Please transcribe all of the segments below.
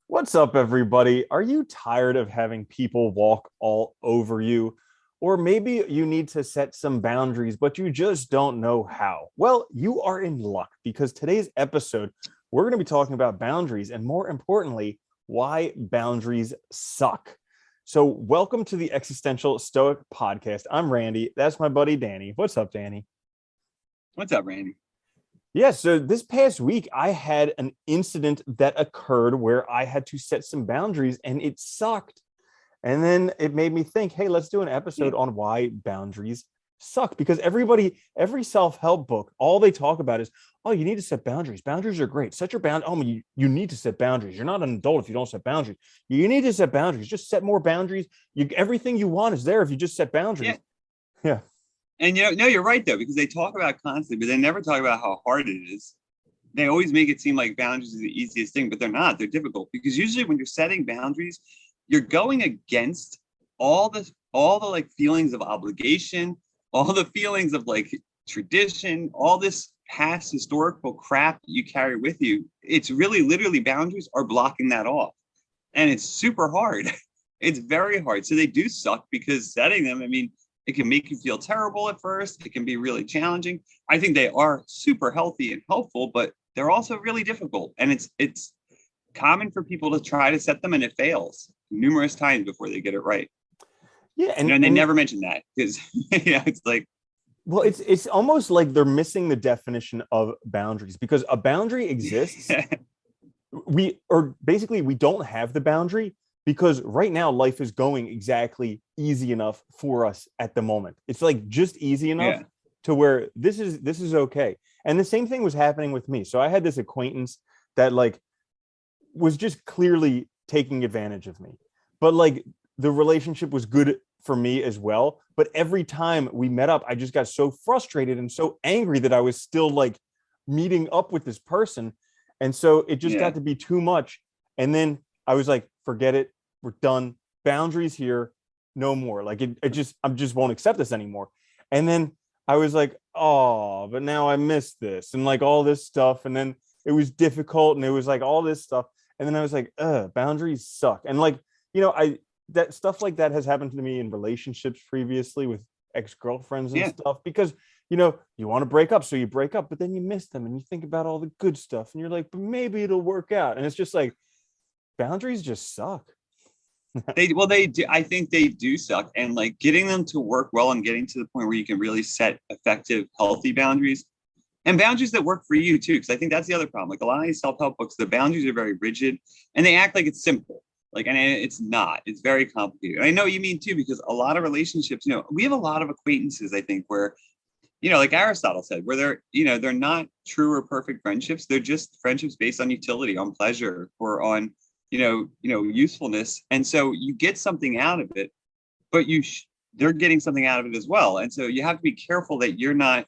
What's up, everybody? Are you tired of having people walk all over you? Or maybe you need to set some boundaries, but you just don't know how. Well, you are in luck because today's episode, we're going to be talking about boundaries and, more importantly, why boundaries suck. So, welcome to the Existential Stoic podcast. I'm Randy. That's my buddy Danny. What's up, Danny? What's up, Randy? Yeah, so this past week, I had an incident that occurred where I had to set some boundaries and it sucked. And then it made me think, hey, let's do an Yeah, episode on why boundaries suck. Because every self-help book, all they talk about is, oh, you need to set boundaries. Boundaries are great. Set your boundaries. Oh, you need to set boundaries. You're not an adult if you don't set boundaries. You need to set boundaries. Just set more boundaries. Everything you want is there if you just set yeah. boundaries. Yeah. And no, you're right though, because they talk about constantly, but they never talk about how hard it is. They always make it seem like boundaries is the easiest thing, but they're not. They're difficult because usually when you're setting boundaries, you're going against all the like feelings of obligation, all the feelings of like tradition, all this past historical crap that you carry with you. It's really literally boundaries are blocking that off. And it's super hard. It's very hard. So they do suck because setting them, I mean, it can make you feel terrible at first. It can be really challenging. I think they are super healthy and helpful, but they're also really difficult. And it's common for people to try to set them and it fails numerous times before they get it right. Yeah. And they never mention that because it's like, Well, it's almost like they're missing the definition of boundaries because a boundary exists. We don't have the boundary because right now life is going exactly easy enough for us at the moment. It's like just easy enough yeah, to where this is okay. And the same thing was happening with me. So I had this acquaintance that like was just clearly taking advantage of me. But like the relationship was good for me as well. But every time we met up, I just got so frustrated and so angry that I was still like meeting up with this person. And so it just yeah, got to be too much. And then I was like, forget it. We're done. Boundaries here. No more. Like I just won't accept this anymore. And then I was like, oh, but now I miss this and like all this stuff. And then it was difficult and it was like all this stuff. And then I was like, boundaries suck. And like, I that stuff like that has happened to me in relationships previously with ex-girlfriends and yeah. stuff because you want to break up, so you break up, but then you miss them and you think about all the good stuff and you're like, but maybe it'll work out. And it's just like boundaries just suck. They do. I think they do suck, and like getting them to work well and getting to the point where you can really set effective, healthy boundaries and boundaries that work for you too. Because I think that's the other problem. Like a lot of these self-help books, the boundaries are very rigid, and they act like it's simple. Like, and it's not. It's very complicated. And I know what you mean too, because a lot of relationships, we have a lot of acquaintances. I think where, like Aristotle said, where they're not true or perfect friendships. They're just friendships based on utility, on pleasure, or on usefulness. And so you get something out of it, but they're getting something out of it as well. And so you have to be careful that you're not,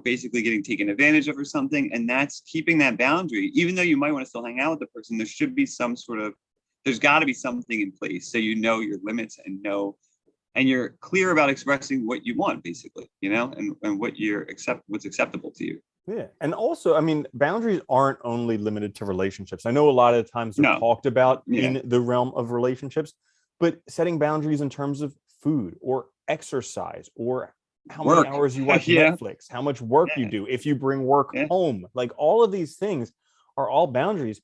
basically getting taken advantage of or something. And that's keeping that boundary. Even though you might want to still hang out with the person, there should be some sort of, there's got to be something in place so you know your limits and you're clear about expressing what you want, basically, and what's acceptable to you. Yeah. And also, I mean, boundaries aren't only limited to relationships. I know a lot of times they're No, talked about yeah, in the realm of relationships, but setting boundaries in terms of food or exercise or how many work, hours you watch yeah, Netflix, how much work you yeah, do, if you bring work yeah, home, like all of these things are all boundaries.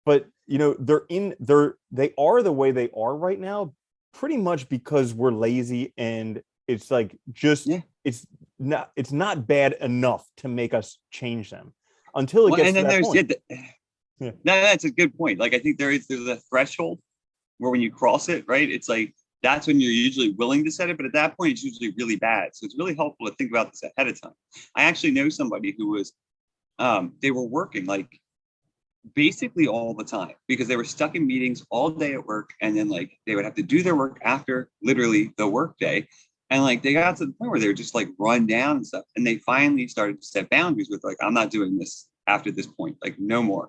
But they are the way they are right now, pretty much because we're lazy and it's like just yeah. it's not bad enough to make us change them until it Well, gets and to then that there's point. yeah, Yeah. that's a good point. Like I think there's a threshold where when you cross it, right, it's like that's when you're usually willing to set it, but at that point it's usually really bad. So it's really helpful to think about this ahead of time. I actually know somebody who was they were working like basically all the time because they were stuck in meetings all day at work, and then like they would have to do their work after literally the work day. And like they got to the point where they were just like run down and stuff. And they finally started to set boundaries with like, I'm not doing this after this point, like no more.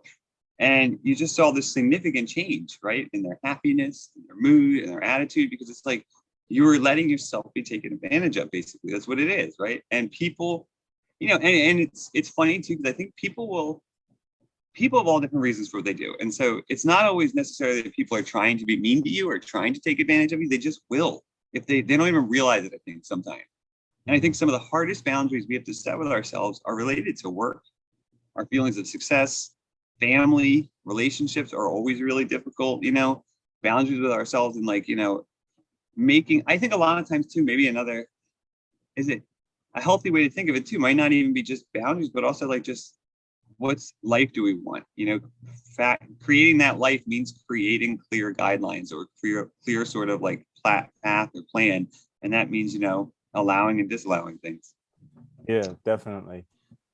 And you just saw this significant change, right, in their happiness, in their mood, and their attitude, because it's like you were letting yourself be taken advantage of, basically. That's what it is, right? And people, and it's funny too, because I think people have all different reasons for what they do. And so it's not always necessarily that people are trying to be mean to you or trying to take advantage of you. They just will. If they don't even realize it, I think sometimes. And I think some of the hardest boundaries we have to set with ourselves are related to work. Our feelings of success, family, relationships are always really difficult, boundaries with ourselves and like, making, I think a lot of times too, maybe another, is it a healthy way to think of it too, might not even be just boundaries, but also like just what's life do we want? Creating that life means creating clear guidelines or clear sort of like path or plan. And that means, allowing and disallowing things. Yeah, definitely.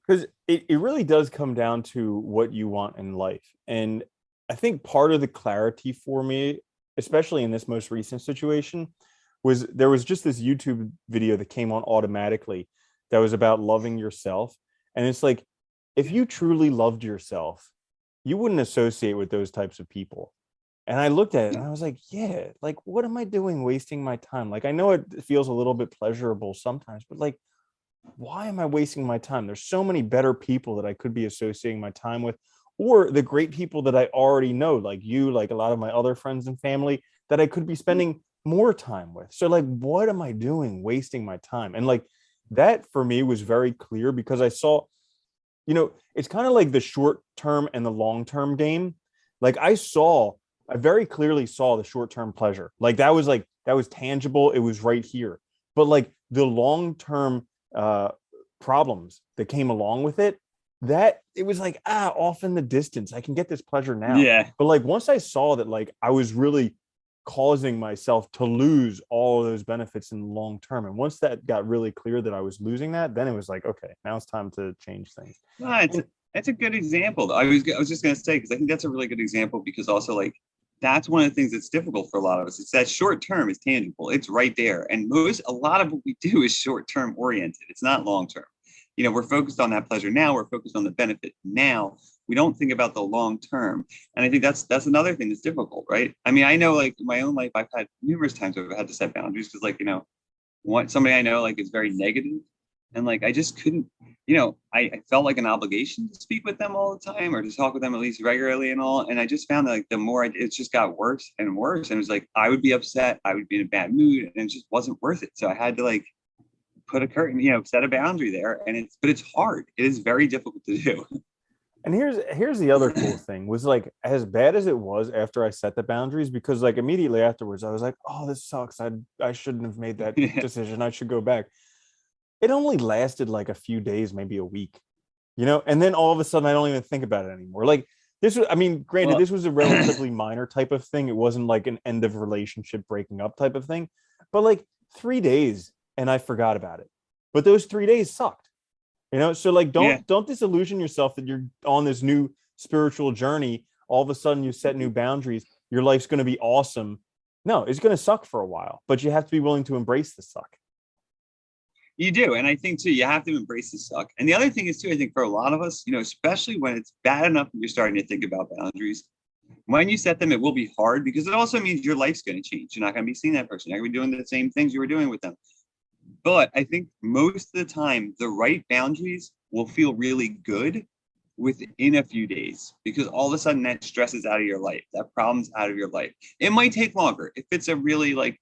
Because it really does come down to what you want in life. And I think part of the clarity for me, especially in this most recent situation, was there was just this YouTube video that came on automatically that was about loving yourself. And it's like, if you truly loved yourself, you wouldn't associate with those types of people. And I looked at it and I was like, yeah, like, what am I doing wasting my time? Like, I know it feels a little bit pleasurable sometimes, but like, why am I wasting my time? There's so many better people that I could be associating my time with, or the great people that I already know, like you, like a lot of my other friends and family that I could be spending more time with. So like, what am I doing wasting my time? And like, that for me was very clear because I saw, it's kind of like the short term and the long term game. Like I very clearly saw the short term pleasure. That was tangible. It was right here. But like the long term problems that came along with it, that it was like, off in the distance, I can get this pleasure now. Yeah. But like once I saw that, like I was really causing myself to lose all of those benefits in the long term, and once that got really clear that I was losing that, then it was like, okay, now it's time to change things. It's a good example. I was just gonna say, because I think that's a really good example, because also like that's one of the things that's difficult for a lot of us. It's that short term is tangible. It's right there. And a lot of what we do is short term oriented. It's not long term. We're focused on that pleasure now. We're focused on the benefit now. We don't think about the long term. And I think that's another thing that's difficult, right? I mean, I know like in my own life, I've had numerous times where I've had to set boundaries because like, somebody I know like is very negative, and like I just couldn't, I felt like an obligation to speak with them all the time or to talk with them at least regularly and all. And I just found that like the more it just got worse and worse. And it was like I would be upset, I would be in a bad mood, and it just wasn't worth it. So I had to like put a curtain, set a boundary there. And it's hard. It is very difficult to do. And here's the other cool thing was like, as bad as it was after I set the boundaries, because like immediately afterwards I was like, oh, this sucks. I shouldn't have made that decision. I should go back. It only lasted like a few days, maybe a week, and then all of a sudden I don't even think about it anymore. Like this was, I mean, granted, this was a relatively minor type of thing. It wasn't like an end of relationship breaking up type of thing, but like 3 days and I forgot about it. But those 3 days sucked. So like don't disillusion yourself that you're on this new spiritual journey. All of a sudden you set new boundaries. Your life's going to be awesome. No, it's going to suck for a while, but you have to be willing to embrace the suck. You do. And I think too, you have to embrace the suck. And the other thing is too, I think for a lot of us, especially when it's bad enough that you're starting to think about boundaries, when you set them, it will be hard because it also means your life's going to change. You're not going to be seeing that person. You're going to be doing the same things you were doing with them. But I think most of the time, the right boundaries will feel really good within a few days because all of a sudden that stress is out of your life. That problem's out of your life. It might take longer. If it's a really like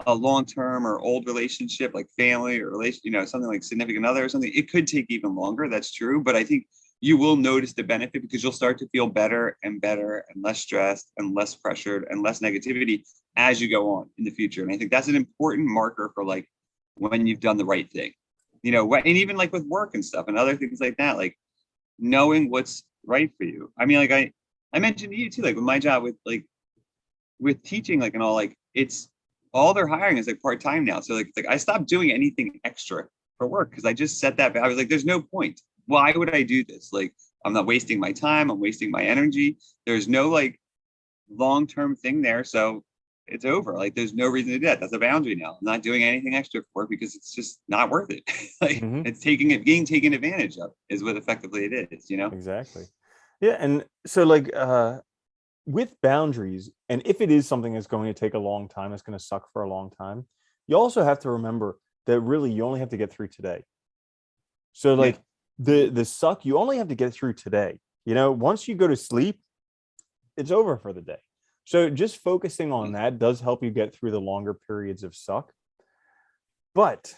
a long-term or old relationship, like family or relation, something like significant other or something, it could take even longer. That's true. But I think you will notice the benefit because you'll start to feel better and less stressed and less pressured and less negativity as you go on in the future. And I think that's an important marker for like when you've done the right thing, and even like with work and stuff and other things like that, like knowing what's right for you. I mean, like I mentioned to you too, like with my job with teaching, like and all, like it's all they're hiring is like part-time now. So like I stopped doing anything extra for work because I just set that. I was like, there's no point. Why would I do this? Like, I'm not wasting my time. I'm wasting my energy. There's no like long-term thing there. So it's over. Like, there's no reason to do that. That's a boundary now. I'm not doing anything extra for work because it's just not worth it. Like it's being taken advantage of is what effectively it is, Exactly. Yeah. And so like, with boundaries, and if it is something that's going to take a long time, it's going to suck for a long time, you also have to remember that really you only have to get through today. So like the suck, you only have to get through today. once you go to sleep, it's over for the day. So just focusing on that does help you get through the longer periods of suck. But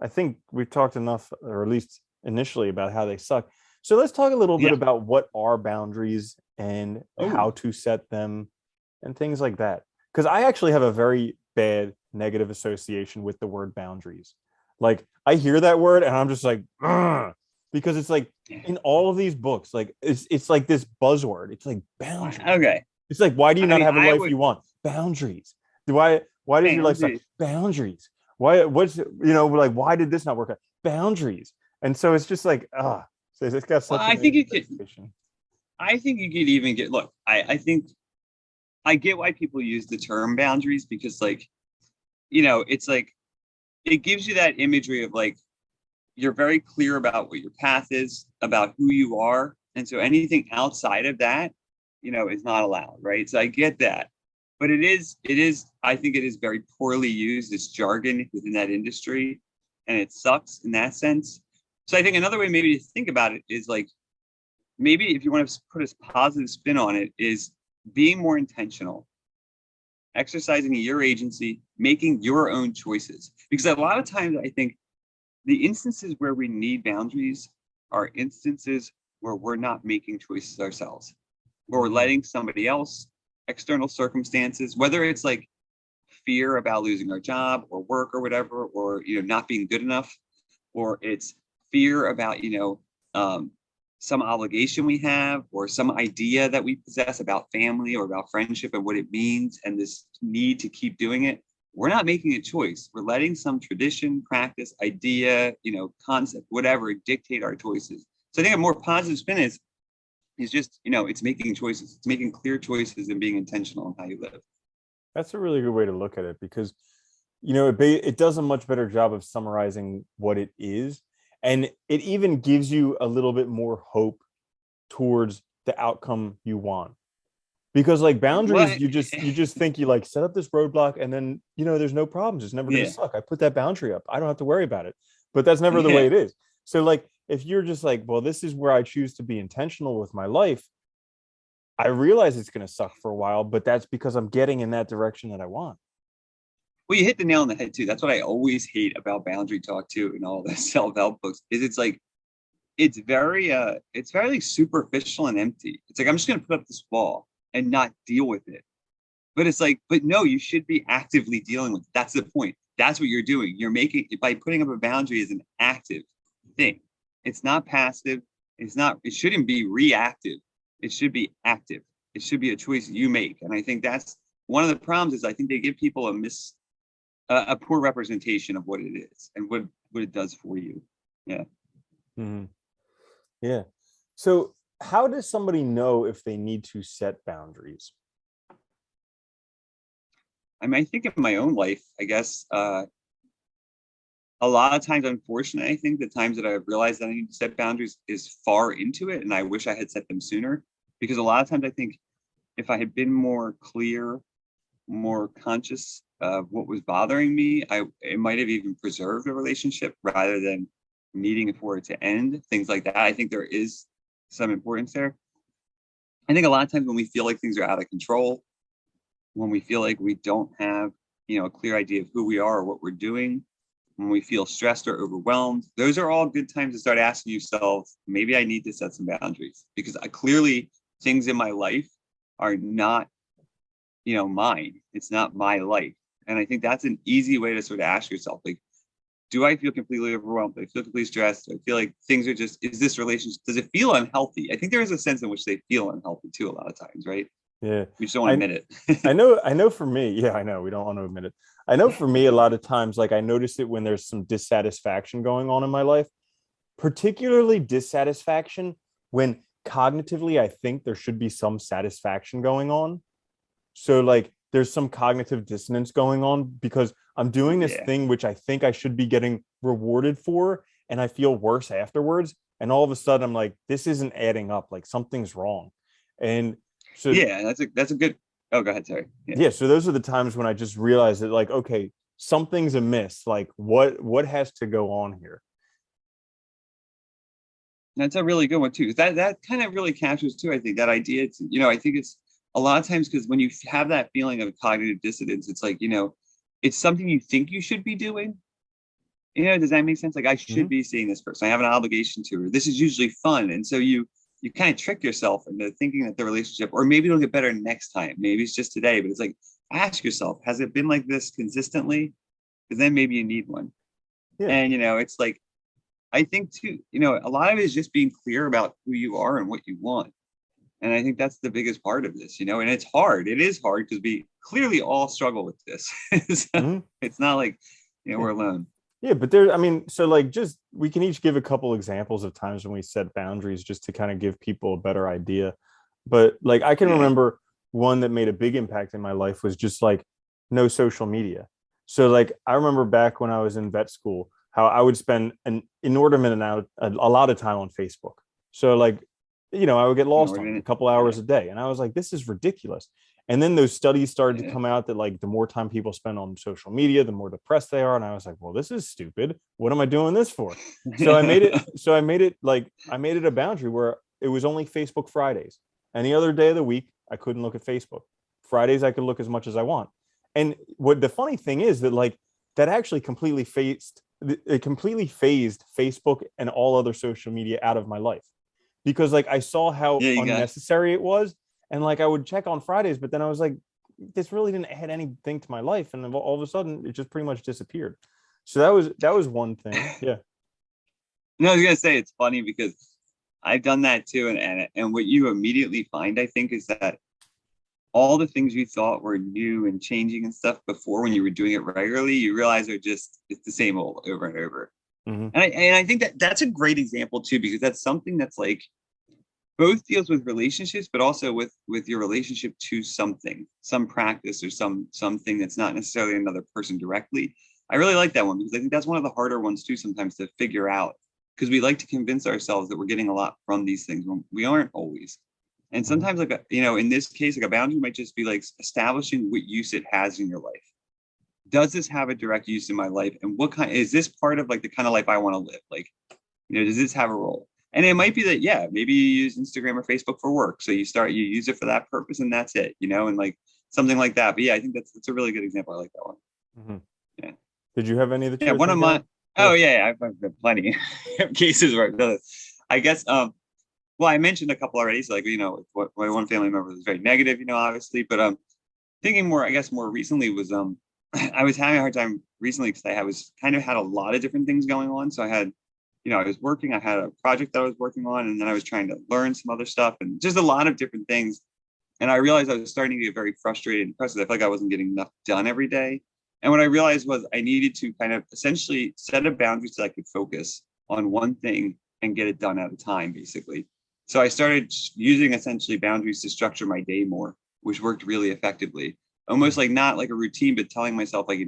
I think we've talked enough, or at least initially, about how they suck. So let's talk a little bit Yeah. about what are boundaries and Oh, how to set them and things like that. Because I actually have a very bad negative association with the word boundaries. Like I hear that word and I'm just like, "Ugh," because it's like in all of these books, like it's like this buzzword. It's like boundaries. okay. It's like, why do you I not mean, have a I life would you want? Boundaries. Why does your life suck? boundaries. Boundaries. Like why did this not work out? Boundaries. And so it's just like, so it's got Well, such a negative association. I think you could even get, look, I think I get why people use the term boundaries because, like, it's like it gives you that imagery of like you're very clear about what your path is, about who you are. And so anything outside of that, is not allowed, right? So I get that. But I think it is very poorly used. It's jargon within that industry and it sucks in that sense. So I think another way maybe to think about it is like maybe if you want to put a positive spin on it, is being more intentional, exercising your agency, making your own choices. Because a lot of times I think the instances where we need boundaries are instances where we're not making choices ourselves, where we're letting somebody else, external circumstances, whether it's like fear about losing our job or work or whatever, or not being good enough, or it's fear about some obligation we have or some idea that we possess about family or about friendship and what it means and this need to keep doing it. We're not making a choice. We're letting some tradition, practice, idea, concept, whatever, dictate our choices. So I think a more positive spin is just, it's making choices. It's making clear choices and being intentional in how you live. That's a really good way to look at it because, it does a much better job of summarizing what it is. And it even gives you a little bit more hope towards the outcome you want. Because like boundaries, What? you just think you like set up this roadblock and then, there's no problems. It's never going to Yeah. suck. I put that boundary up. I don't have to worry about it. But that's never the way Yeah. it is. So like if you're just like, well, this is where I choose to be intentional with my life, I realize it's going to suck for a while, but that's because I'm getting in that direction that I want. Well, you hit the nail on the head too. That's what I always hate about boundary talk too and all the self-help books is it's like it's very superficial and empty. It's like I'm just gonna put up this wall and not deal with it. But it's like, but no, you should be actively dealing with it. That's the point. That's what you're doing. You're making by putting up a boundary is an active thing. It's not passive. It shouldn't be reactive. It should be active. It should be a choice you make. And I think that's one of the problems is I think they give people a poor representation of what it is and what it does for you. Yeah. Mhm. Yeah. So how does somebody know if they need to set boundaries? I mean, I think in my own life, I guess a lot of times, unfortunately, I think the times that I've realized that I need to set boundaries is far into it, and I wish I had set them sooner. Because a lot of times, I think if I had been more clear, more conscious of what was bothering me, it might have even preserved the relationship rather than needing for it to end. Things like that. I think there is some importance there. I think a lot of times when we feel like things are out of control, when we feel like we don't have, a clear idea of who we are or what we're doing, when we feel stressed or overwhelmed, those are all good times to start asking yourself, maybe I need to set some boundaries because clearly things in my life are not, mine. It's not my life. And I think that's an easy way to sort of ask yourself, like, do I feel completely overwhelmed? Do I feel completely stressed? Do I feel like things are just, is this relationship, does it feel unhealthy? I think there is a sense in which they feel unhealthy too, a lot of times, right? Yeah. We just don't want to I admit I it. know I know for me, yeah, I know we don't want to admit it. I know for me a lot of times like I notice it when there's some dissatisfaction going on in my life, particularly dissatisfaction when cognitively I think there should be some satisfaction going on. So like there's some cognitive dissonance going on because I'm doing this Yeah. thing which I think I should be getting rewarded for and I feel worse afterwards and all of a sudden I'm like this isn't adding up, like something's wrong. And so Yeah. That's a good, oh, go ahead. Sorry. Yeah. yeah, so those are the times when I just realized that like okay, something's amiss, like what has to go on here. That's a really good one too. That kind of really captures too. I think that idea. It's, I think it's a lot of times because when you have that feeling of cognitive dissonance, it's like it's something you think you should be doing. Does that make sense? Like I Hmm. should be seeing this person. I have an obligation to her. This is usually fun, and so you kind of trick yourself into thinking that the relationship, or maybe it'll get better next time. Maybe it's just today, but it's like ask yourself, has it been like this consistently? Because then maybe you need one. Yeah. And it's like I think too, a lot of it is just being clear about who you are and what you want. And I think that's the biggest part of this, and it's hard. It is hard because we clearly all struggle with this. So Hmm. it's not like, Yeah. we're alone. Yeah, but there, I mean, so like just we can each give a couple examples of times when we set boundaries just to kind of give people a better idea. But like I can Yeah. remember one that made a big impact in my life was just like no social media. So like I remember back when I was in vet school, how I would spend an inordinate amount, a lot of time on Facebook. So like, I would get lost on it a Inordinate. couple Yeah. hours a day, and I was like, this is ridiculous. And then those studies started to Yeah. come out that like the more time people spend on social media, the more depressed they are. And I was like, well, this is stupid. What am I doing this for? I made it a boundary where it was only Facebook Fridays. Any other day of the week, I couldn't look at Facebook. Fridays, I could look as much as I want. And what the funny thing is that like that actually completely phased Facebook and all other social media out of my life because like I saw how Yeah, you got unnecessary it was, and like I would check on Fridays, but then I was like, this really didn't add anything to my life, and then all of a sudden it just pretty much disappeared. So that was one thing. Yeah. no, I was gonna say it's funny because I've done that too, and what you immediately find, I think, is that all the things you thought were new and changing and stuff before when you were doing it regularly, you realize are just it's the same old over and over. Mm-hmm. And I think that that's a great example too, because that's something that's like both deals with relationships, but also with your relationship to something, some practice or something that's not necessarily another person directly. I really like that one because I think that's one of the harder ones too sometimes to figure out because we like to convince ourselves that we're getting a lot from these things when we aren't always. And Mm-hmm. sometimes like in this case, like a boundary might just be like establishing what use it has in your life. Does this have a direct use in my life? And what kind is this part of like the kind of life I want to live? Like, does this have a role? And it might be that, yeah, maybe you use Instagram or Facebook for work. So you use it for that purpose and that's it, and like something like that. But yeah, I think that's a really good example. I like that one. Mm-hmm. Yeah. Did you have any that you Yeah. were One of thinking my, of? Yeah. oh yeah, I've got plenty of cases where I've done it. I guess, well, I mentioned a couple already. So like, what my one family member was very negative, obviously, but, thinking more, I guess more recently was, I was having a hard time recently because I was kind of had a lot of different things going on. So I had, I was working, I had a project that I was working on, and then I was trying to learn some other stuff and just a lot of different things. And I realized I was starting to get very frustrated and depressed. I felt like I wasn't getting enough done every day. And what I realized was I needed to kind of essentially set a boundary so I could focus on one thing and get it done at a time, basically. So I started using essentially boundaries to structure my day more, which worked really effectively. Almost Mm-hmm. like not like a routine, but telling myself, like,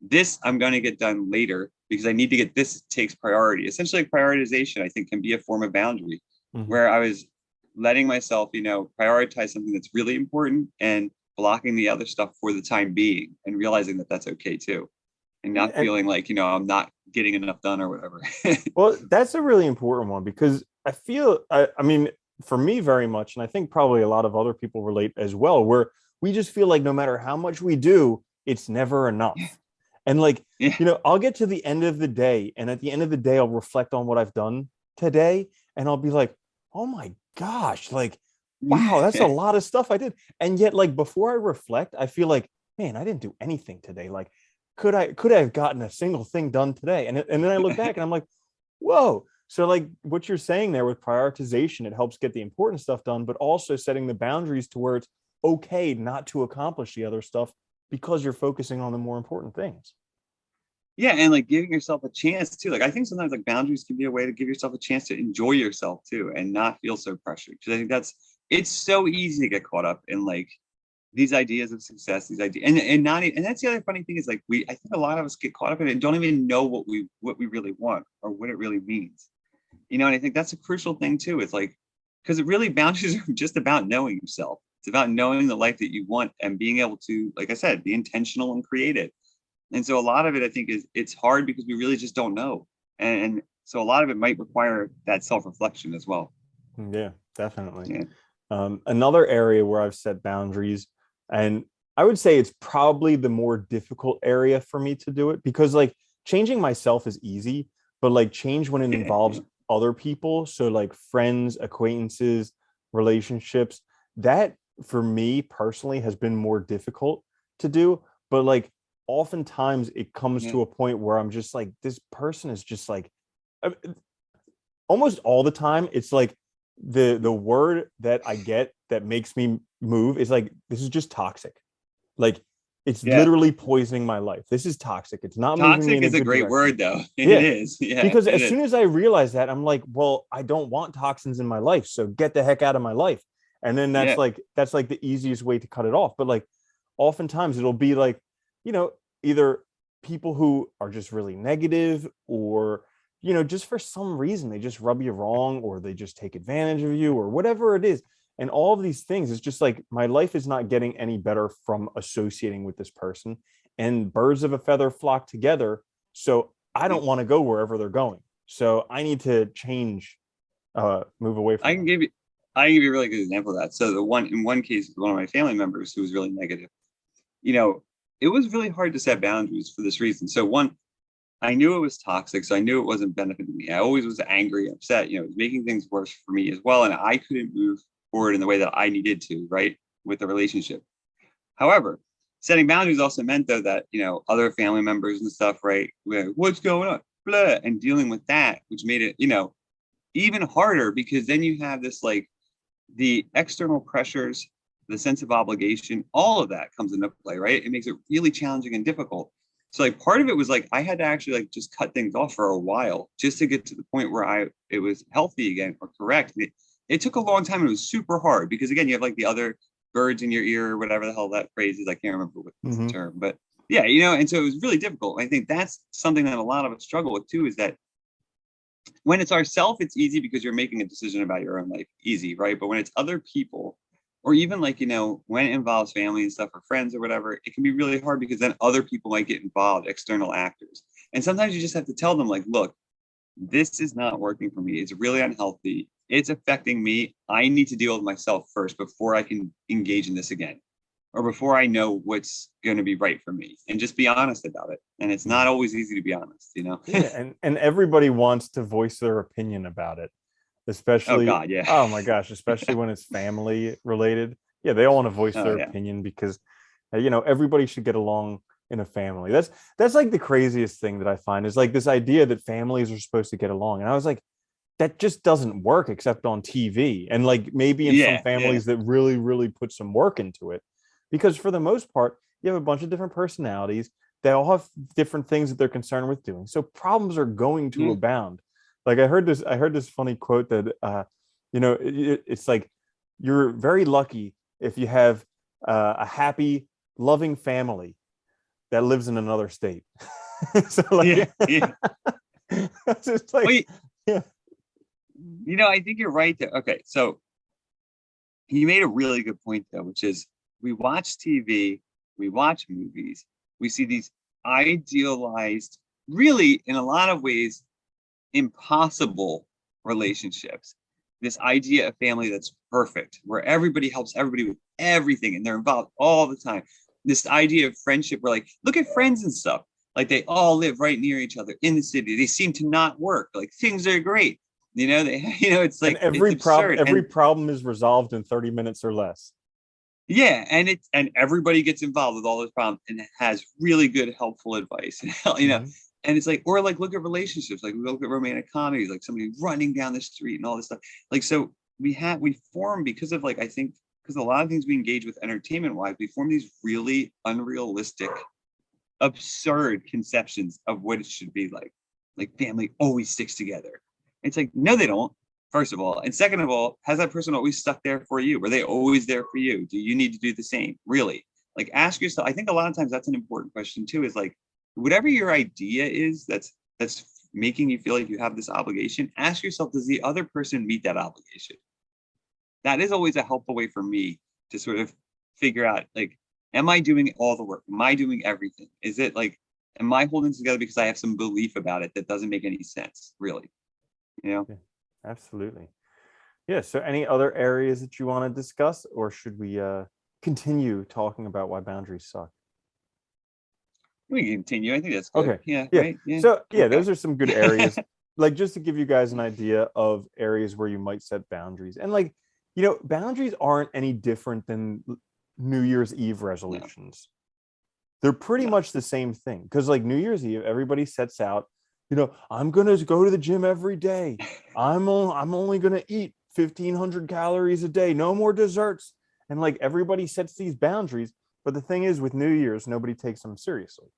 this I'm going to get done later because I need to get this takes priority. Essentially, like prioritization, I think, can be a form of boundary Mm-hmm. where I was letting myself, prioritize something that's really important and blocking the other stuff for the time being and realizing that that's okay too. And Yeah, not and feeling like, I'm not getting enough done or whatever. well, that's a really important one because I mean, for me very much, and I think probably a lot of other people relate as well, where we just feel like no matter how much we do, it's never enough. And like, Yeah. I'll get to the end of the day, and at the end of the day, I'll reflect on what I've done today, and I'll be like, oh my gosh, like, wow, that's a lot of stuff I did. And yet, like, before I reflect, I feel like, man, I didn't do anything today. Like, could I have gotten a single thing done today? And then I look back and I'm like, whoa. So like what you're saying there with prioritization, it helps get the important stuff done, but also setting the boundaries to where it's okay not to accomplish the other stuff because you're focusing on the more important things. Yeah, and like giving yourself a chance too. Like I think sometimes like boundaries can be a way to give yourself a chance to enjoy yourself too and not feel so pressured. Because I think it's so easy to get caught up in like these ideas of success, these ideas, and not and that's the other funny thing is like I think a lot of us get caught up in it and don't even know what we really want or what it really means. And I think that's a crucial thing too. It's like because it really boundaries are just about knowing yourself. It's about knowing the life that you want and being able to, like I said, be intentional and creative. And so a lot of it, I think, is it's hard because we really just don't know. And So a lot of it might require that self-reflection as well. Yeah, definitely. Yeah. Another area where I've set boundaries, and I would say it's probably the more difficult area for me to do it, because like changing myself is easy, but like change when it involves other people, so like friends, acquaintances, relationships, that for me personally has been more difficult to do. But like oftentimes it comes Yeah. to a point where I'm just like, this person is just like, uh, almost all the time it's like the word that I get that makes me move is like, this is just toxic. Like, it's Yeah. literally poisoning my life. This is toxic. It's not moving me Toxic in a is a good great direction. word though. It Yeah. is. Yeah, Because it as is. soon as I realize that, I'm like, well, I don't want toxins in my life. So get the heck out of my life. And then Yeah. that's like the easiest way to cut it off. But like oftentimes it'll be like, you know, either people who are just really negative, or, you know, just for some reason they just rub you wrong, or they just take advantage of you, or whatever it is. And all of these things is just like, my life is not getting any better from associating with this person, and birds of a feather flock together. So I Yeah. don't want to go wherever they're going. So I need to change, move away I from can them. give you I can give you a really good example of that. So the one in one case, one of my family members who was really negative, you know, it was really hard to set boundaries for this reason. So one, I knew it was toxic, so I knew it wasn't benefiting me. I always was angry, upset, it was making things worse for me as well. And I couldn't move forward in the way that I needed to, right, with the relationship. However, setting boundaries also meant though that, other family members and stuff, right? Like, what's going on? Blah, and dealing with that, which made it, even harder, because then you have this like the external pressures, the sense of obligation, all of that comes into play, right? It makes it really challenging and difficult. So like part of it was like I had to actually like just cut things off for a while just to get to the point where it was healthy again or correct. It took a long time and it was super hard because again, you have like the other birds in your ear or whatever the hell that phrase is. I can't remember what's the Mm-hmm. term, but yeah, and so it was really difficult. I think that's something that a lot of us struggle with too, is that when it's ourself, it's easy because you're making a decision about your own life, easy, right? But when it's other people, or even like, when it involves family and stuff or friends or whatever, it can be really hard because then other people might get involved, external actors. And sometimes you just have to tell them, like, look, this is not working for me. It's really unhealthy. It's affecting me. I need to deal with myself first before I can engage in this again, or before I know what's going to be right for me, and just be honest about it. And it's not always easy to be honest. Yeah, and everybody wants to voice their opinion about it, Oh especially, God, yeah. oh my gosh, especially when it's family related. Yeah, they all want to voice Oh their yeah. opinion because, everybody should get along in a family. That's like the craziest thing that I find, is like this idea that families are supposed to get along. And I was like, that just doesn't work except on TV, and like maybe in some Yeah, yeah. families that really, really put some work into it. Because for the most part, you have a bunch of different personalities. They all have different things that they're concerned with doing. So problems are going to Mm. abound. Like I heard this funny quote that, it's like, you're very lucky if you have a happy, loving family that lives in another state. So Yeah, like, yeah. it's just like, Well, yeah. I think you're right there. Okay, so you made a really good point though, which is we watch TV, we watch movies, we see these idealized, really in a lot of ways impossible relationships. This idea of family that's perfect, where everybody helps everybody with everything and they're involved all the time. This idea of friendship, where like, look at Friends and stuff. Like they all live right near each other in the city. They seem to not work. Like things are great. It's And like it's absurd. every And problem is resolved in 30 minutes or less. yeah, and everybody gets involved with all those problems and has really good, helpful advice. Mm-hmm. And it's like, or like look at relationships, like we look at romantic comedies, like somebody running down the street and all this stuff. Like so we form, because of like I think because a lot of things we engage with entertainment wise, we form these really unrealistic, absurd conceptions of what it should be like. Like family always sticks together. It's like, no, they don't. First of all, and second of all, has that person always stuck there for you? Were they always there for you? Do you need to do the same? Really? Like ask yourself. I think a lot of times that's an important question too, is like whatever your idea is that's making you feel like you have this obligation, ask yourself, does the other person meet that obligation? That is always a helpful way for me to sort of figure out, like, am I doing all the work? Am I doing everything? Is it like, am I holding together because I have some belief about it that doesn't make any sense, really? you know. Yeah, absolutely. Yeah. So, any other areas that you want to discuss, or should we continue talking about why boundaries suck? We can continue. I think that's good. Okay. Yeah, Yeah. right. Yeah. So, yeah, Okay. those are some good areas. Like, just to give you guys an idea of areas where you might set boundaries. And, like, boundaries aren't any different than New Year's Eve No, resolutions. They're pretty no. much the same thing. Because, like, New Year's Eve, everybody sets out, I'm going to go to the gym every day. I'm only going to eat 1,500 calories a day, no more desserts. And, like, everybody sets these boundaries. But the thing is, with New Year's, nobody takes them seriously.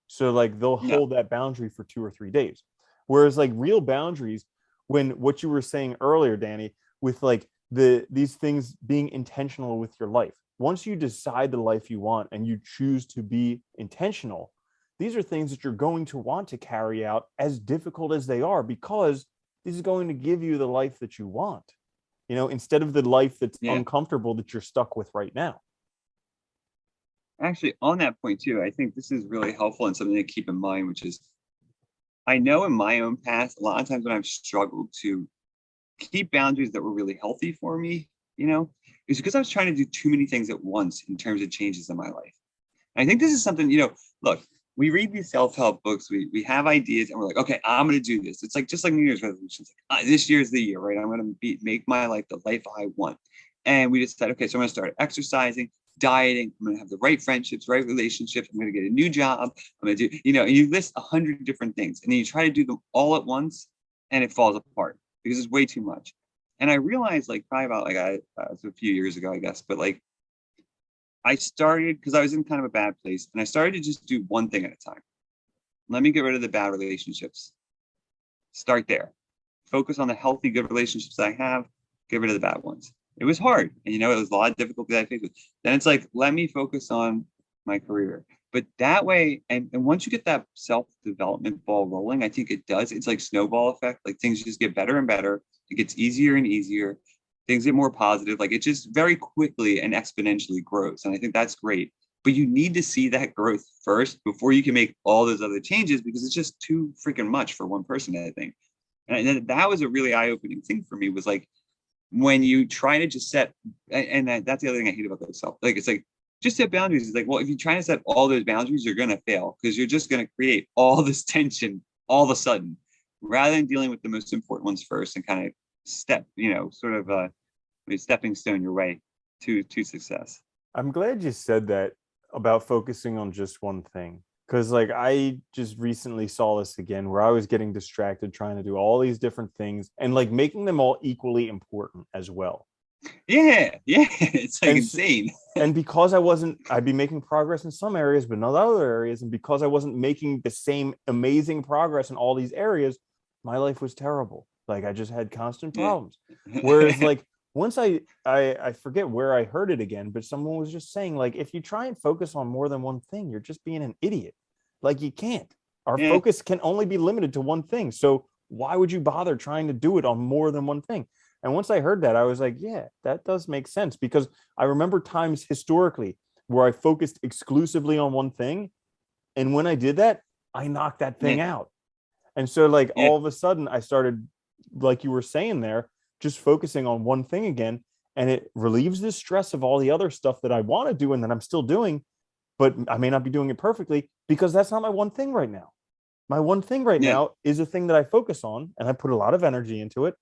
So, like, they'll No. hold that boundary for 2 or 3 days. Whereas, like, real boundaries, when what you were saying earlier, Danny, with like these things being intentional with your life. Once you decide the life you want and you choose to be intentional, these are things that you're going to want to carry out, as difficult as they are, because this is going to give you the life that you want, instead of the life that's Yeah. uncomfortable that you're stuck with right now. Actually, on that point too, I think this is really helpful and something to keep in mind, which is I know in my own past, a lot of times when I've struggled to keep boundaries that were really healthy for me, is because I was trying to do too many things at once in terms of changes in my life. And I think this is something, look, we read these self-help books, we have ideas, and we're like, okay, I'm going to do this. It's like just like New Year's resolutions. Like, this year's the year, right? I'm going to make my life the life I want. And we decide, okay, so I'm going to start exercising, dieting. I'm going to have the right friendships, right relationships. I'm going to get a new job. I'm going to do, and you list 100 different things, and then you try to do them all at once, and it falls apart because it's way too much. And I realized, like, probably about like it was a few years ago, I guess, but like I started because I was in kind of a bad place, and I started to just do one thing at a time. Let me get rid of the bad relationships. Start there. Focus on the healthy, good relationships I have. Get rid of the bad ones. It was hard, and it was a lot of difficulty I faced with. Then it's like, let me focus on my career. But that way, and once you get that self-development ball rolling, I think it does. It's like snowball effect. Like things just get better and better. It gets easier and easier. Things get more positive. Like it just very quickly and exponentially grows. And I think that's great. But you need to see that growth first before you can make all those other changes, because it's just too freaking much for one person, I think. And that was a really eye-opening thing for me, was like when you try to just set, and that's the other thing I hate about that self. Like it's like just set boundaries. It's like, well, if you try to set all those boundaries, you're gonna fail, because you're just gonna create all this tension all of a sudden, rather than dealing with the most important ones first and kind of step, sort of a stepping stone your way to success. I'm glad you said that about focusing on just one thing. Because, like, I just recently saw this again where I was getting distracted trying to do all these different things and, like, making them all equally important as well. Yeah, yeah, it's like And insane. and because I'd be making progress in some areas, but not other areas. And because I wasn't making the same amazing progress in all these areas, my life was terrible. Like, I just had constant Yeah. problems. Whereas, like, once I forget where I heard it again, but someone was just saying, like, if you try and focus on more than one thing, you're just being an idiot. Like, you can't. Our Yeah, focus can only be limited to one thing. So why would you bother trying to do it on more than one thing? And once I heard that, I was like, yeah, that does make sense, because I remember times historically where I focused exclusively on one thing. And when I did that, I knocked that yeah, thing out. And so, like, yeah, all of a sudden, I started, like you were saying there, just focusing on one thing again. And it relieves the stress of all the other stuff that I want to do and that I'm still doing, but I may not be doing it perfectly, because that's not my one thing right now. My one thing right yeah, now is a thing that I focus on, and I put a lot of energy into it.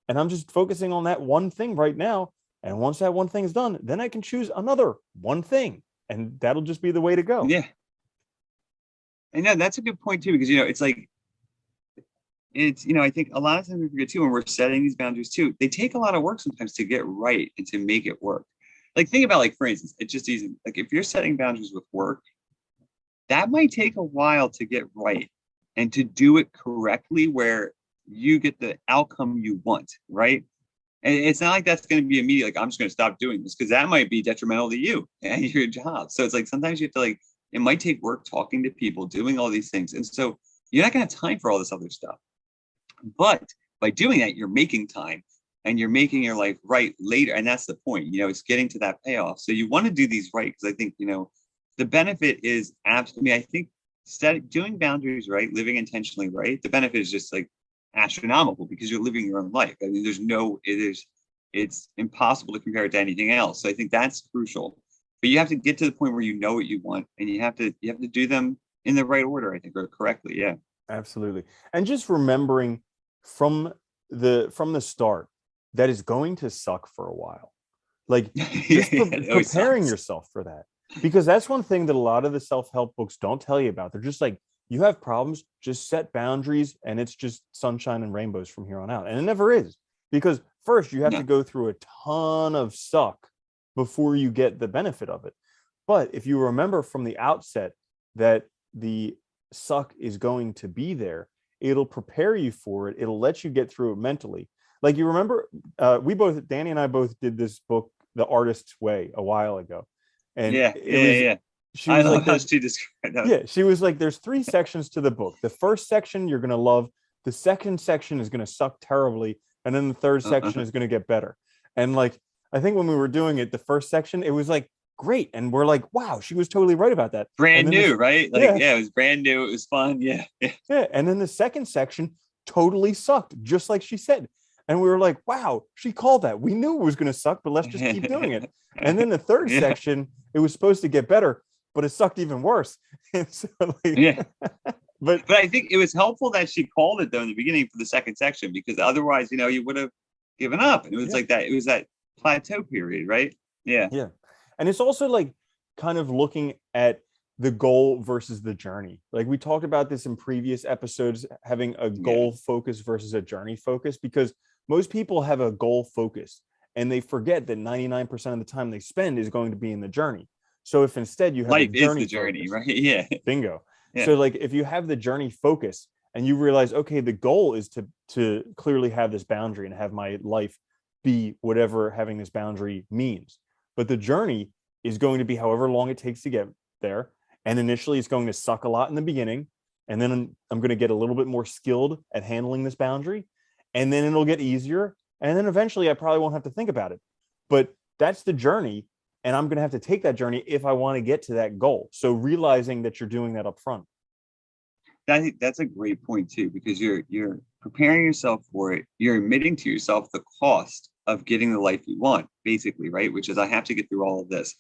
And I'm just focusing on that one thing right now. And once that one thing is done, then I can choose another one thing. And that'll just be the way to go. yeah. And no, that's a good point too, because it's like I think a lot of times we forget too, when we're setting these boundaries too, they take a lot of work sometimes to get right and to make it work. Like think about, like, for instance, it's just easy. Like if you're setting boundaries with work, that might take a while to get right and to do it correctly where you get the outcome you want, right? And it's not like that's going to be immediate, like I'm just going to stop doing this, because that might be detrimental to you and your job. So it's like sometimes you have to, like, it might take work talking to people, doing all these things. And so you're not going to have time for all this other stuff. But by doing that, you're making time and you're making your life right later. And that's the point, it's getting to that payoff. So you want to do these right, because I think, the benefit is absolutely, I think, doing boundaries right, living intentionally right. The benefit is just like astronomical because you're living your own life. I mean, it's impossible to compare it to anything else. So I think that's crucial. But you have to get to the point where you know what you want, and you have to do them in the right order, I think, or correctly. Yeah. Absolutely. And just remembering from the start that it's going to suck for a while. Like just preparing Sucks. yourself for that. Because that's one thing that a lot of the self-help books don't tell you about. They're just like, you have problems, just set boundaries and it's just sunshine and rainbows from here on out. And it never is. Because first you have to go through a ton of suck before you get the benefit of it. But if you remember from the outset that the suck is going to be there, it'll prepare you for it. It'll let you get through it mentally. Like you remember, Danny and I both did this book, The Artist's Way, a while ago. And she was like, she was like, there's 3 sections to the book. The first section you're going to love. The second section is going to suck terribly. And then the third section is going to get better. And like, I think when we were doing it, the first section, it was like great. And we're like, wow, she was totally right about that. Brand new, right? Like, it was brand new. It was fun. Yeah. And then the second section totally sucked, just like she said. And we were like, wow, she called that. We knew it was going to suck, but let's just keep doing it. And then the third section, it was supposed to get better, but it sucked even worse. And so but I think it was helpful that she called it though in the beginning for the second section, because otherwise, you would have given up. And it was like that. It was that plateau period, right? Yeah. Yeah. And it's also like kind of looking at the goal versus the journey. Like we talked about this in previous episodes, having a goal focus versus a journey focus, because most people have a goal focus and they forget that 99% of the time they spend is going to be in the journey. So if instead you have life is the journey, right? Yeah. Bingo. Yeah. So like if you have the journey focus and you realize, okay, the goal is to clearly have this boundary and have my life be whatever having this boundary means. But the journey is going to be however long it takes to get there. And initially it's going to suck a lot in the beginning. And then I'm going to get a little bit more skilled at handling this boundary. And then it'll get easier. And then eventually I probably won't have to think about it. But that's the journey. And I'm going to have to take that journey if I want to get to that goal. So realizing that you're doing that up front. I think that's a great point too, because you're preparing yourself for it. You're admitting to yourself the cost of getting the life you want, basically, right? Which is, I have to get through all of this.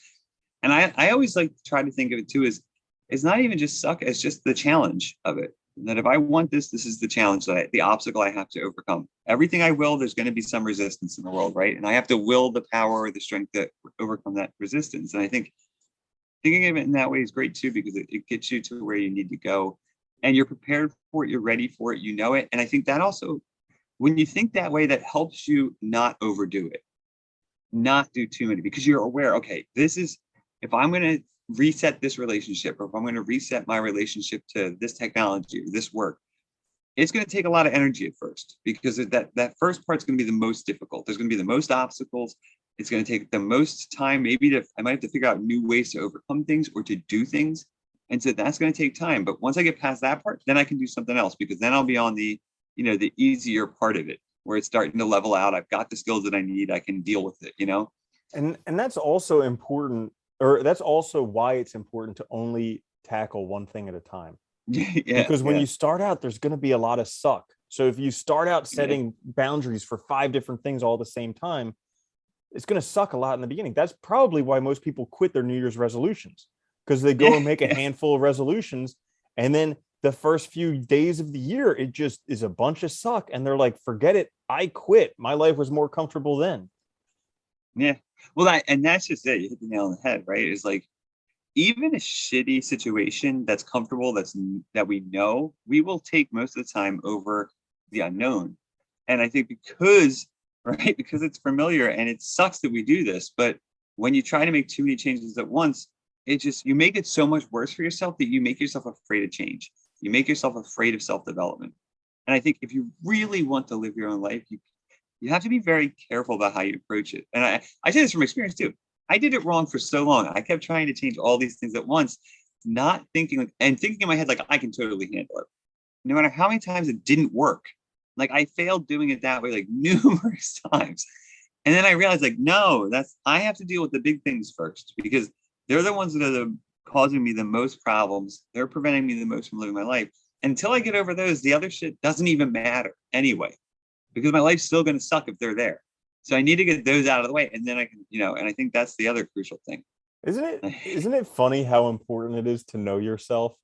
And I always like to try to think of it too as it's not even just suck, it's just the challenge of it. That if I want this is the challenge, the obstacle I have to overcome. Everything I will, there's going to be some resistance in the world, right? And I have to will the power or the strength to overcome that resistance. And I think thinking of it in that way is great too, because it gets you to where you need to go. And you're prepared for it, you're ready for it, you know it. And I think that also, when you think that way, that helps you not overdo it, not do too many, because you're aware, okay, this is, if I'm going to reset this relationship, or if I'm going to reset my relationship to this technology or this work, it's going to take a lot of energy at first, because that first part's going to be the most difficult. There's going to be the most obstacles. It's going to take the most time. I might have to figure out new ways to overcome things or to do things. And so that's going to take time. But once I get past that part, then I can do something else, because then I'll be on the easier part of it, where it's starting to level out. I've got the skills that I need. I can deal with it, And that's also important, or that's also why it's important to only tackle one thing at a time. Because when you start out, there's going to be a lot of suck. So if you start out setting boundaries for 5 different things all at the same time, it's going to suck a lot in the beginning. That's probably why most people quit their New Year's resolutions, because they go and make a handful of resolutions, and then the first few days of the year, it just is a bunch of suck. And they're like, forget it. I quit. My life was more comfortable then. Yeah. Well, and that's just it. You hit the nail on the head, right? It's like, even a shitty situation that's comfortable, that we know, we will take most of the time over the unknown. And I think because it's familiar, and it sucks that we do this, but when you try to make too many changes at once, you make it so much worse for yourself that you make yourself afraid of change. You make yourself afraid of self-development. And I think if you really want to live your own life, you have to be very careful about how you approach it. And I say this from experience too. I did it wrong for so long. I kept trying to change all these things at once, not thinking in my head, like, I can totally handle it. No matter how many times it didn't work. Like, I failed doing it that way, like, numerous times. And then I realized, like, no, I have to deal with the big things first, because they're the ones that are causing me the most problems. They're preventing me the most from living my life. until I get over those, the other shit doesn't even matter anyway, because my life's still going to suck if they're there. So I need to get those out of the way, and then I can, and I think that's the other crucial thing. Isn't it funny how important it is to know yourself?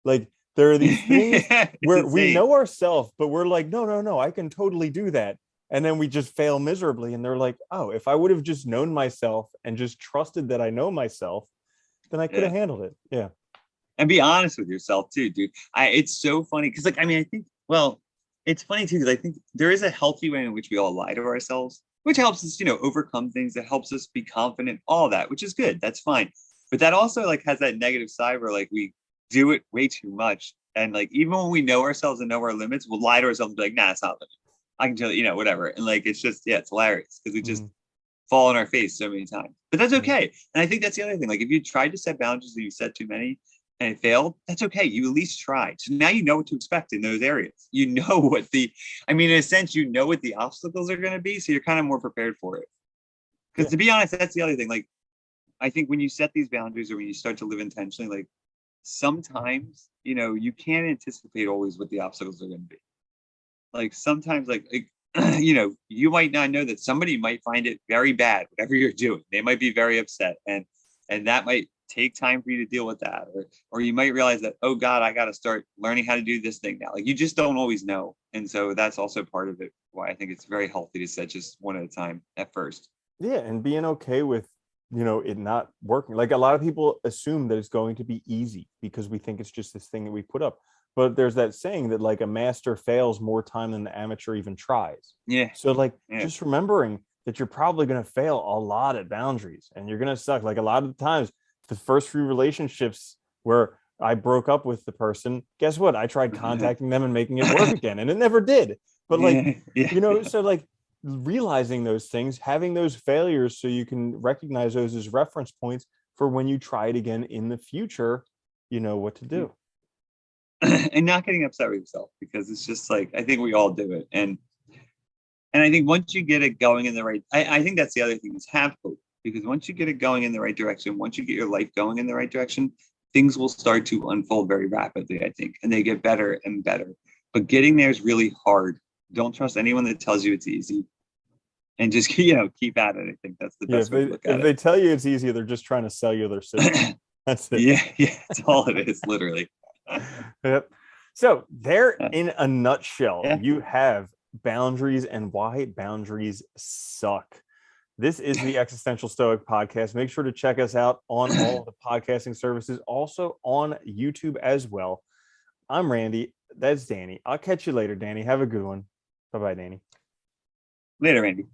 Like there are these things where we know ourselves, but we're like, no, I can totally do that. And then we just fail miserably. And they're like, oh, if I would have just known myself and just trusted that I know myself, then I could have handled it. Yeah. And be honest with yourself too, dude. It's so funny because, I think, well, it's funny too because I think there is a healthy way in which we all lie to ourselves, which helps us, overcome things. That helps us be confident, all that, which is good. That's fine. But that also like has that negative side where like we do it way too much, and like even when we know ourselves and know our limits, we'll lie to ourselves and be like, nah, it's not limit. I can tell you, whatever. And like it's just it's hilarious because we just fall on our face so many times. But that's okay. And I think that's the other thing. Like if you tried to set boundaries and you set too many and it failed, that's okay. You at least tried. So now you know what to expect in those areas. You know what in a sense, you know what the obstacles are going to be. So you're kind of more prepared for it. Because to be honest, that's the other thing. Like, I think when you set these boundaries or when you start to live intentionally, like sometimes, you can't anticipate always what the obstacles are going to be. Like sometimes, you might not know that somebody might find it very bad, whatever you're doing. They might be very upset, and that might take time for you to deal with that, or you might realize that, oh God, I got to start learning how to do this thing now. Like you just don't always know, and so that's also part of it. Why I think it's very healthy to set just one at a time at first. Yeah, and being okay with it not working. Like a lot of people assume that it's going to be easy because we think it's just this thing that we put up. But there's that saying that like a master fails more time than the amateur even tries. Yeah. So like just remembering that you're probably going to fail a lot at boundaries and you're going to suck. Like a lot of the times, the first few relationships where I broke up with the person, guess what? I tried contacting them and making it work again, and it never did. But like, so like realizing those things, having those failures so you can recognize those as reference points for when you try it again in the future, you know what to do. And not getting upset with yourself, because it's just like, I think we all do it. And I think once you get it going in the right, I think that's the other thing is have hope, because once you get it going in the right direction, once you get your life going in the right direction, things will start to unfold very rapidly, I think, and they get better and better. But getting there is really hard. Don't trust anyone that tells you it's easy, and just keep at it. I think that's the best way to look at it. If they tell you it's easy, they're just trying to sell you their system. That's it. Yeah, that's all it is, literally. Yep. So there, in a nutshell, you have boundaries and why boundaries suck. This is the Existential Stoic podcast. Make sure to check us out on all the podcasting services, also on YouTube as well. I'm Randy. That's Danny. I'll catch you later, Danny. Have a good one. Bye-bye, Danny. Later, Randy.